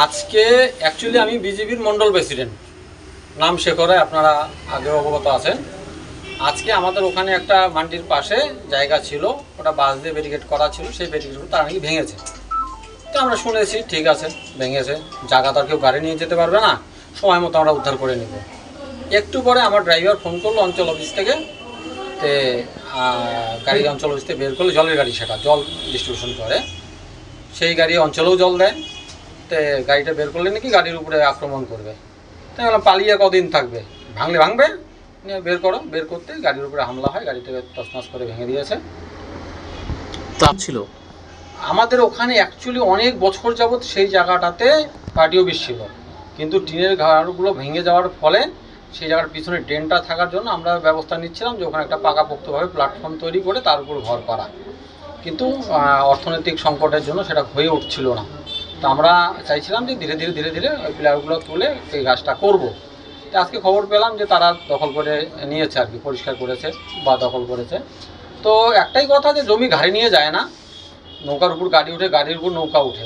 আজকে অ্যাকচুয়ালি আমি বিজেপির মন্ডল প্রেসিডেন্ট, নাম শেখরায়, আপনারা আগে অবগত আছেন। আজকে আমাদের ওখানে একটা মান্ডির পাশে জায়গা ছিল, ওটা বাঁশ দিয়ে ব্যারিকেড করা ছিল, সেই ব্যারিকেডগুলো তারা নাকি ভেঙেছে। তো আমরা শুনেছি ঠিক আছে, ভেঙেছে, জায়গা তো আর কেউ গাড়ি নিয়ে যেতে পারবে না, সময় মতো আমরা উদ্ধার করে নেব। একটু পরে আমার ড্রাইভার ফোন করলো অঞ্চল অফিস থেকে, তে গাড়ি অঞ্চল অফিস থেকে বের করলো, জলের গাড়ি, সেটা জল ডিস্ট্রিবিউশন করে, সেই গাড়ি অঞ্চলেও জল দেয়। তো গাড়িটা বের করলে নাকি গাড়ির উপরে আক্রমণ করবে। তাই বললাম পালিয়ে কদিন থাকবে, ভাঙলে ভাঙবে, নিয়ে বের করো। বের করতে গাড়ির উপরে হামলা হয়, গাড়িটাকে তছনছ করে ভেঙে দিয়েছে। চাপ ছিল আমাদের ওখানে অ্যাকচুয়ালি অনেক বছর যাবৎ সেই জায়গাটাতে পার্টি অফিস ছিল, কিন্তু টিনের ঘরগুলো ভেঙে যাওয়ার ফলে সেই জায়গার পিছনে ড্রেনটা থাকার জন্য আমরা ব্যবস্থা নিচ্ছিলাম যে ওখানে একটা পাকাপোক্তভাবে প্ল্যাটফর্ম তৈরি করে তার উপর ঘর করা, কিন্তু অর্থনৈতিক সংকটের জন্য সেটা হয়ে উঠছিল না। তো আমরা চাইছিলাম যে ধীরে ধীরে ধীরে ধীরে ওই প্লেয়ারগুলো তুলে এই কাজটা করব। তো আজকে খবর পেলাম যে তারা দখল করে নিয়েছে, আর কি পরিষ্কার করেছে বা দখল করেছে। তো একটাই কথা, যে জমি ঘাড়ি নিয়ে যায় না, নৌকার উপর গাড়ি উঠে, গাড়ির উপর নৌকা উঠে।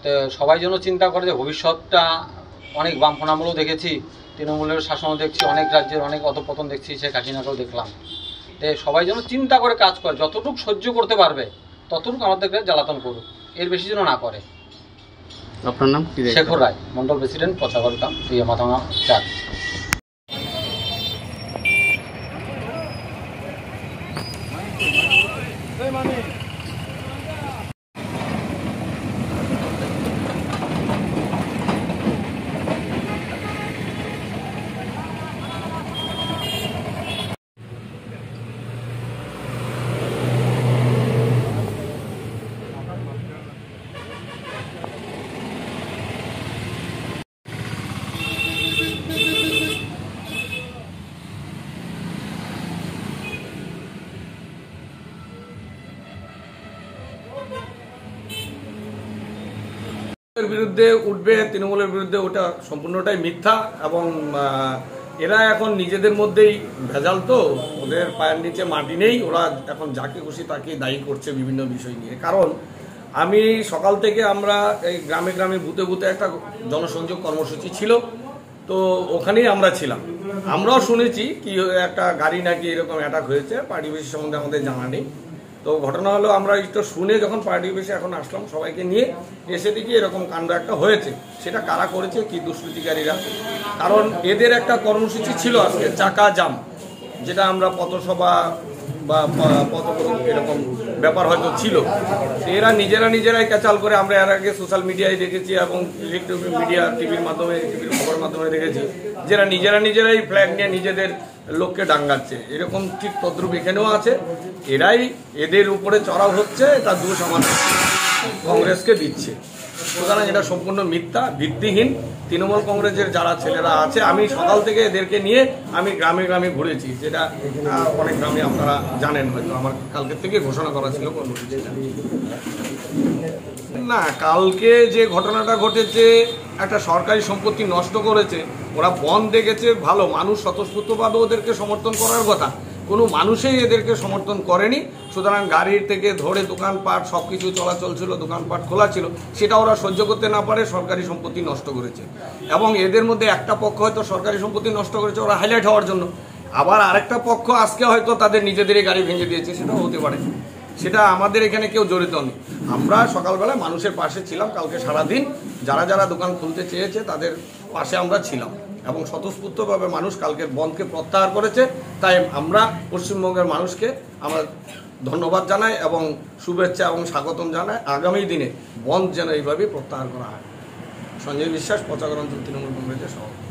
তো সবাই যেন চিন্তা করে যে ভবিষ্যৎটা, অনেক বামফ্রন্ট আমলেও দেখেছি, তৃণমূলের শাসনও দেখছি, অনেক রাজ্যের অনেক অধঃপতন দেখছি, শেখ হাসিনাকেও দেখলাম। তো সবাই যেন চিন্তা করে কাজ করে, যতটুকু সহ্য করতে পারবে ততটুকু আমাদেরকে জ্বালাতন করুক, এর বেশি যেন না করে। আপনার নাম কি? শেখর রায়, মন্ডল প্রেসিডেন্ট, পচাগড় মাথাঙা 4। বিরুদ্ধে উঠবে, তৃণমূলের বিরুদ্ধে ওটা সম্পূর্ণটাই মিথ্যা। এবং এরা এখন নিজেদের মধ্যেই ভেজাল, তো ওদের পায়ের নিচে মাটি নেই, ওরা এখন যাকে খুশি তাকে দায়ী করছে বিভিন্ন বিষয় নিয়ে। কারণ আমি সকাল থেকে আমরা এই গ্রামে গ্রামে বুথে বুথে একটা জনসংযোগ কর্মসূচি ছিল, তো ওখানেই আমরা ছিলাম। আমরাও শুনেছি কি একটা গাড়ি নাকি এরকম অ্যাটাক হয়েছে, পার্টি অফিস সম্বন্ধে আমাদের জানা নেই। তো ঘটনা হলো আমরা একটু শুনে যখন পার্টি অফিসে এখন আসলাম সবাইকে নিয়ে, এসে দেখি এরকম কাণ্ড একটা হয়েছে। সেটা কারা করেছে, কি দুষ্কৃতিকারীরা, কারণ এদের একটা কর্মসূচি ছিল আজকে চাকা জাম, যেটা আমরা পথসভা বা পথপ্রদর্শন এরকম ব্যাপার হয়তো ছিল। এরা নিজেরাই ক্যাচাল করে, আমরা এর আগে সোশ্যাল মিডিয়ায় দেখেছি এবং ইলেকট্রনিক মিডিয়া, টিভির মাধ্যমে, টিভির খবরের মাধ্যমে দেখেছি, যারা নিজেরাই ফ্ল্যাগ নিয়ে নিজেদের লোককে ডাঙ্গাচ্ছে। এরকম ঠিক তদ্রুপ এখানেও আছে। এরাই এদের উপরে চড়াও হচ্ছে, এটা দোষ আমাদের কংগ্রেসকে দিচ্ছে। সুতরাং এটা সম্পূর্ণ মিথ্যা, ভিত্তিহীন। তৃণমূল কংগ্রেসের যারা ছেলেরা আছে, আমি সকাল থেকে এদেরকে নিয়ে আমি গ্রামে গ্রামে ঘুরেছি, যেটা অনেক গ্রামে আপনারা জানেন হয়তো। আমার কালকের থেকে ঘোষণা করা ছিল কর্মসূচিটা। না, কালকে যে ঘটনাটা ঘটেছে, একটা সরকারি সম্পত্তি নষ্ট করেছে, ওরা বন দেখেছে, ভালো মানুষ স্বতঃস্ফূর্তভাবে ওদেরকে সমর্থন করার কথা, কোনো মানুষই এদেরকে সমর্থন করেনি। সুতরাং গাড়ির থেকে ধরে দোকানপাট সব কিছু চলাচল ছিল, দোকানপাট খোলা ছিল, সেটা ওরা সহ্য করতে না পারে সরকারি সম্পত্তি নষ্ট করেছে। এবং এদের মধ্যে একটা পক্ষ হয়তো সরকারি সম্পত্তি নষ্ট করেছে ওরা হাইলাইট হওয়ার জন্য, আবার আরেকটা পক্ষ আজকে হয়তো তাদের নিজেদেরই গাড়ি ভেঙে দিয়েছে, সেটাও হতে পারে। সেটা আমাদের এখানে কেউ জড়িত নেই। আমরা সকালবেলা মানুষের পাশে ছিলাম, কালকে সারাদিন যারা যারা দোকান খুলতে চেয়েছে তাদের পাশে আমরা ছিলাম, এবং স্বতঃস্ফূর্তভাবে মানুষ কালকের বন্ধকে প্রত্যাহার করেছে। তাই আমরা পশ্চিমবঙ্গের মানুষকে আমরা ধন্যবাদ জানাই এবং শুভেচ্ছা এবং স্বাগতম জানাই। আগামী দিনে বন্ধ যেন এইভাবেই প্রত্যাহার করা হয়। সঞ্জয় বিশ্বাস, পচাগড় অঞ্চল তৃণমূল কংগ্রেসের সভাপতি।